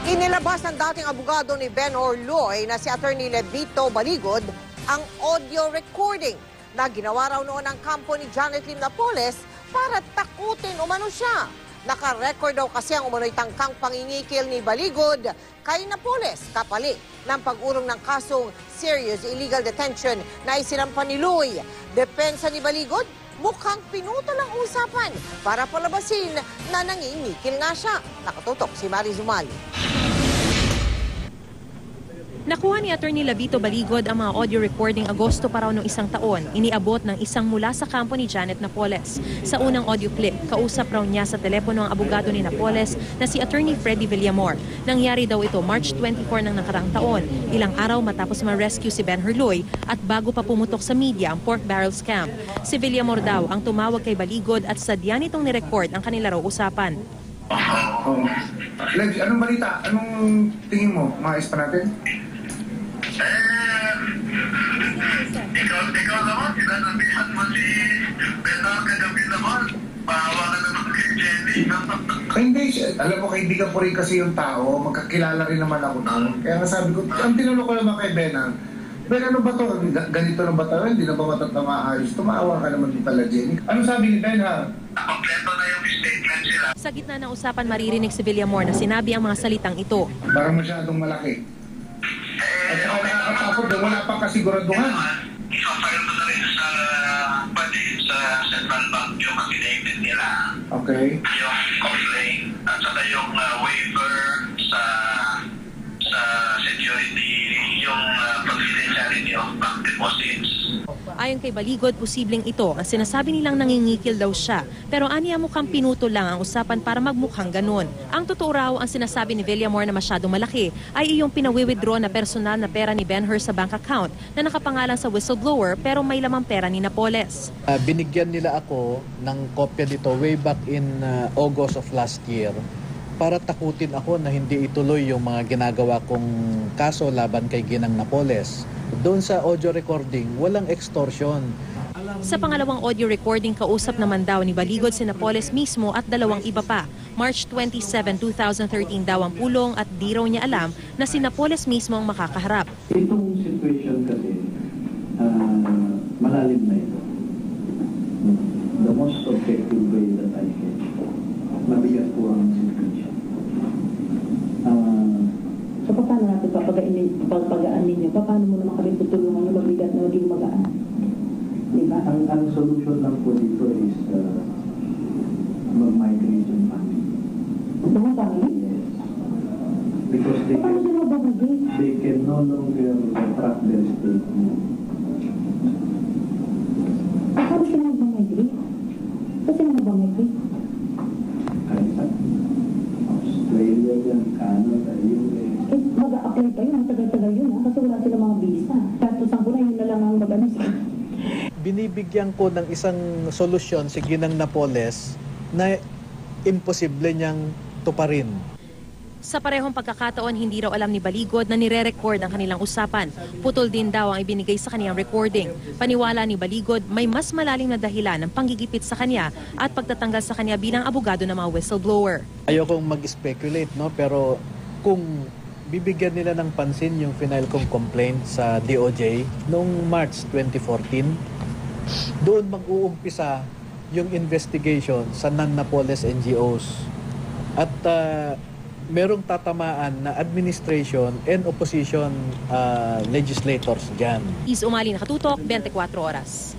Inilabas ng dating abogado ni Ben Orloy na si Attorney Levito Baligod ang audio recording na ginawa raw noon ng kampo ni Janet Lim Napoles para takutin umano siya. Naka-record daw kasi ang umano'y tangkang pangingikil ni Baligod kay Napoles kapalit ng pag-urong ng kasong serious illegal detention na isinampa ni Luy. Depensa ni Baligod, mukhang pinutol ang usapan para palabasin na nangingikil nga siya. Nakatutok si Mari Zumali. Nakuha ni Attorney Levito Baligod ang mga audio recording Agosto pa raw noong isang taon. Iniabot ng isang mula sa kampo ni Janet Napoles. Sa unang audio clip, kausap raw niya sa telepono ang abogado ni Napoles na si Attorney Freddy Villamor. Nangyari daw ito March 24 ng nakarang taon, ilang araw matapos ma-rescue si Ben Orloy at bago pa pumutok sa media ang pork barrel scam. Si Villamor daw ang tumawag kay Baligod at sadya nitong nirecord ang kanila raw usapan. Leg, anong balita? Anong tingin mo? Maayos pa natin? Ikaw naman, sinasabihan mo si Bernard kagabi naman. Pahawa ka naman kay Jenny. Hindi, alam mo, kaibigan ko rin kasi yung tao. Magkakilala rin naman ako nun. Kaya nga sabi ko, ang tinanong ko naman kay Benan, Ben, ano ba to? Ganito na ba to? Hindi na ba maayos? Tumaawa ka naman din pala, Jenny. Ano sabi ni Ben, ha? Kompleto na yung statement sila. Sa gitna ng usapan, maririnig si Villamor na sinabi ang mga salitang ito. Parang masyadong malaki. At saka nakakatakot, wala pang kasiguraduhan. Isafile mo na rin sa Central Bank yung affidavit nila. Okay. Yung complaint at saka yung waiver sa security, yung confidentiality of bank deposits. Ayon kay Baligod, posibleng ito ang sinasabi nilang nangingikil daw siya. Pero aniya mukhang pinutol lang ang usapan para magmukhang ganun. Ang totoo raw ang sinasabi ni Villamor na masyadong malaki ay iyong pinawi-withdraw na personal na pera ni Ben Hur sa bank account na nakapangalan sa whistleblower pero may lamang pera ni Napoles. Binigyan nila ako ng kopya nito way back in August of last year para takutin ako na hindi ituloy yung mga ginagawa kong kaso laban kay Ginang Napoles. Doon sa audio recording, walang extortion. Sa pangalawang audio recording, kausap naman daw ni Baligod si Napoles mismo at dalawang iba pa. March 27, 2013 daw ang pulong at di raw niya alam na si Napoles mismo ang makakaharap. Itong situation kasi, malalim na ito. The most objective way that I can. Mabigat po ang situation. So, paano natin papagaan ninyo? Paano mo naman kami tutulungan yung mabigat na maging magaan? Diba? Ang solution lang po dito is mag-migration family. Mga family? Yes. Because Paano sila magbabagay? they can no longer track their statement. Paano sila magbamigrate? Saan sila magbamigrate? Kahit sa Australia yan, Canada, US. Mag-a-apply pa yun. Matagal-tagal yun. Kasi wala sila mga visa. Tatusan ko na yun na lang ang mag-ano sila. Binibigyan ko ng isang solusyon si Ginang Napoles na imposible niyang tuparin. Sa parehong pagkakataon, hindi raw alam ni Baligod na nire-record ang kanilang usapan. Putol din daw ang ibinigay sa kaniyang recording. Paniwala ni Baligod, may mas malalim na dahilan ng panggigipit sa kanya at pagtatanggal sa kanya bilang abogado ng mga whistleblower. Ayokong mag-speculate, no? Pero kung bibigyan nila ng pansin yung final kong complaint sa DOJ noong March 2014, doon mag-uumpisa yung investigation sa non-Napoles NGOs. At merong tatamaan na administration and opposition legislators dyan. Umali, Nakatutok, 24 Oras.